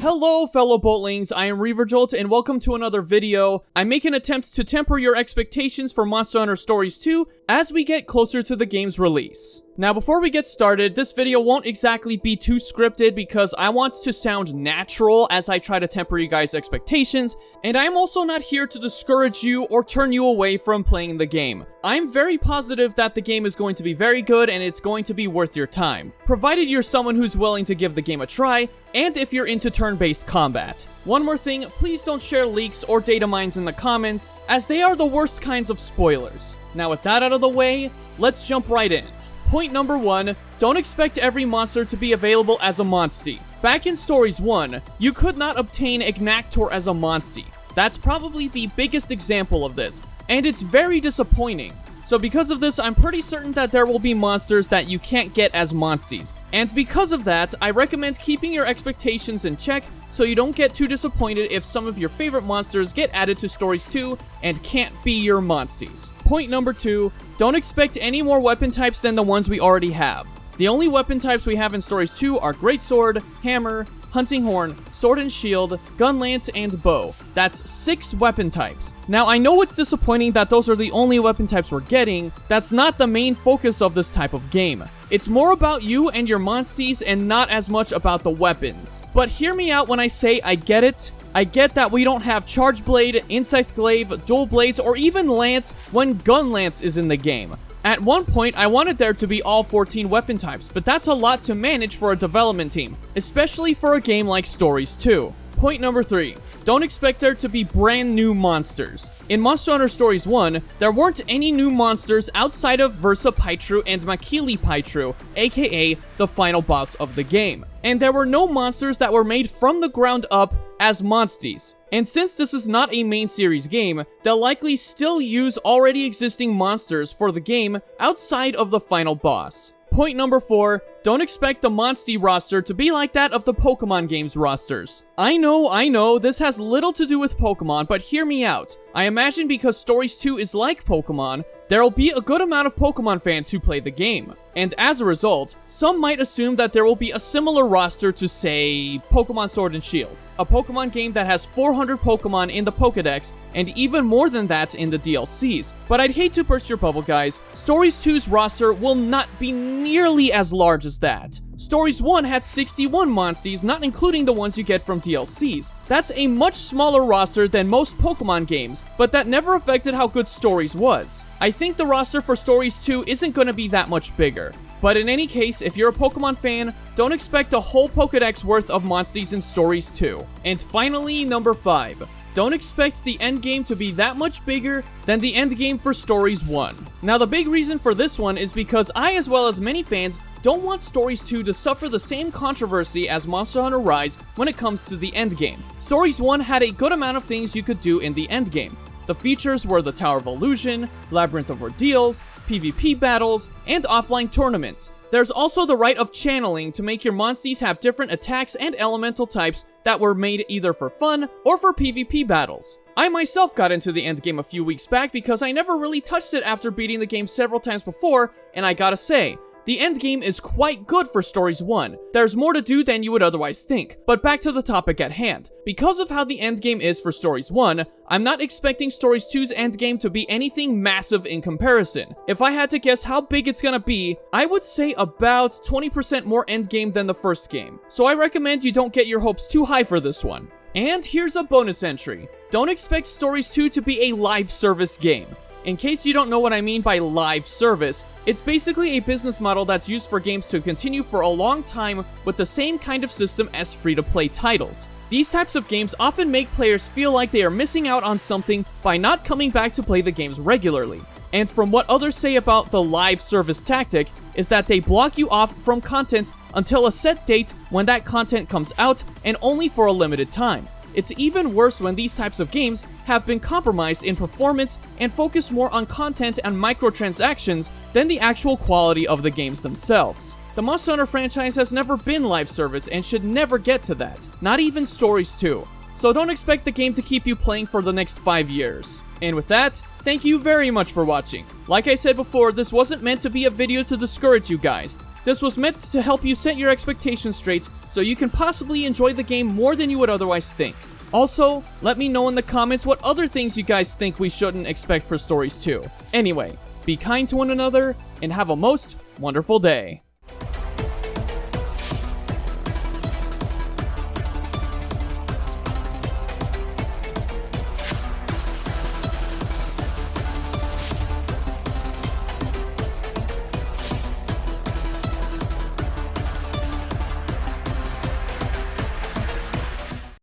Hello fellow boatlings, I am Reaverjolt and welcome to another video. I make an attempt to temper your expectations for Monster Hunter Stories 2 as we get closer to the game's release. Now before we get started, this video won't exactly be too scripted because I want to sound natural as I try to temper you guys' expectations, and I'm also not here to discourage you or turn you away from playing the game. I'm very positive that the game is going to be very good and it's going to be worth your time, provided you're someone who's willing to give the game a try, and if you're into turn-based combat. One more thing, please don't share leaks or data mines in the comments, as they are the worst kinds of spoilers. Now with that out of the way, let's jump right in. Point number 1, don't expect every monster to be available as a MONSTIE. Back in Stories 1, you could not obtain Ignactor as a MONSTIE. That's probably the biggest example of this, and it's very disappointing. So because of this, I'm pretty certain that there will be monsters that you can't get as MONSTIEs. And because of that, I recommend keeping your expectations in check so you don't get too disappointed if some of your favorite monsters get added to Stories 2 and can't be your MONSTIEs. Point number 2, don't expect any more weapon types than the ones we already have. The only weapon types we have in Stories 2 are Greatsword, Hammer, Hunting Horn, Sword and Shield, Gun Lance, and Bow. That's 6 weapon types. Now, I know it's disappointing that those are the only weapon types we're getting. That's not the main focus of this type of game. It's more about you and your MONSTIEs and not as much about the weapons. But hear me out when I say I get it. I get that we don't have Charge Blade, Insect Glaive, Dual Blades, or even Lance when Gun Lance is in the game. At one point, I wanted there to be all 14 weapon types, but that's a lot to manage for a development team, especially for a game like Stories 2. Point number 3. Don't expect there to be brand new monsters. In Monster Hunter Stories 1, there weren't any new monsters outside of Versa Pytru and Makili Pytru, aka the final boss of the game. And there were no monsters that were made from the ground up as MONSTIEs. And since this is not a main series game, they'll likely still use already existing monsters for the game outside of the final boss. Point number 4, don't expect the MONSTIE roster to be like that of the Pokemon games rosters. I know, this has little to do with Pokemon, but hear me out. I imagine because Stories 2 is like Pokemon, there'll be a good amount of Pokemon fans who play the game. And as a result, some might assume that there will be a similar roster to, say, Pokemon Sword and Shield, a Pokemon game that has 400 Pokemon in the Pokédex, and even more than that in the DLCs. But I'd hate to burst your bubble, guys. Stories 2's roster will not be nearly as large as that. Stories 1 had 61 MONSTIEs, not including the ones you get from DLCs. That's a much smaller roster than most Pokemon games, but that never affected how good Stories was. I think the roster for Stories 2 isn't going to be that much bigger. But in any case, if you're a Pokemon fan, don't expect a whole Pokédex worth of MONSTIEs in Stories 2. And finally, number 5. Don't expect the endgame to be that much bigger than the endgame for Stories 1. Now, the big reason for this one is because I, as well as many fans, don't want Stories 2 to suffer the same controversy as Monster Hunter Rise when it comes to the endgame. Stories 1 had a good amount of things you could do in the endgame. The features were the Tower of Illusion, Labyrinth of Ordeals, PvP battles, and offline tournaments. There's also the right of channeling to make your MONSTIEs have different attacks and elemental types that were made either for fun or for PvP battles. I myself got into the endgame a few weeks back because I never really touched it after beating the game several times before, and I gotta say, the endgame is quite good for Stories 1. There's more to do than you would otherwise think. But back to the topic at hand. Because of how the endgame is for Stories 1, I'm not expecting Stories 2's endgame to be anything massive in comparison. If I had to guess how big it's gonna be, I would say about 20% more endgame than the first game. So I recommend you don't get your hopes too high for this one. And here's a bonus entry. Don't expect Stories 2 to be a live service game. In case you don't know what I mean by live service, it's basically a business model that's used for games to continue for a long time with the same kind of system as free-to-play titles. These types of games often make players feel like they are missing out on something by not coming back to play the games regularly. And from what others say about the live service tactic, is that they block you off from content until a set date when that content comes out, and only for a limited time. It's even worse when these types of games have been compromised in performance and focus more on content and microtransactions than the actual quality of the games themselves. The Monster Hunter franchise has never been live service and should never get to that, not even Stories 2. So don't expect the game to keep you playing for the next 5 years. And with that, thank you very much for watching. Like I said before, this wasn't meant to be a video to discourage you guys. This was meant to help you set your expectations straight so you can possibly enjoy the game more than you would otherwise think. Also, let me know in the comments what other things you guys think we shouldn't expect for Stories 2. Anyway, be kind to one another and have a most wonderful day.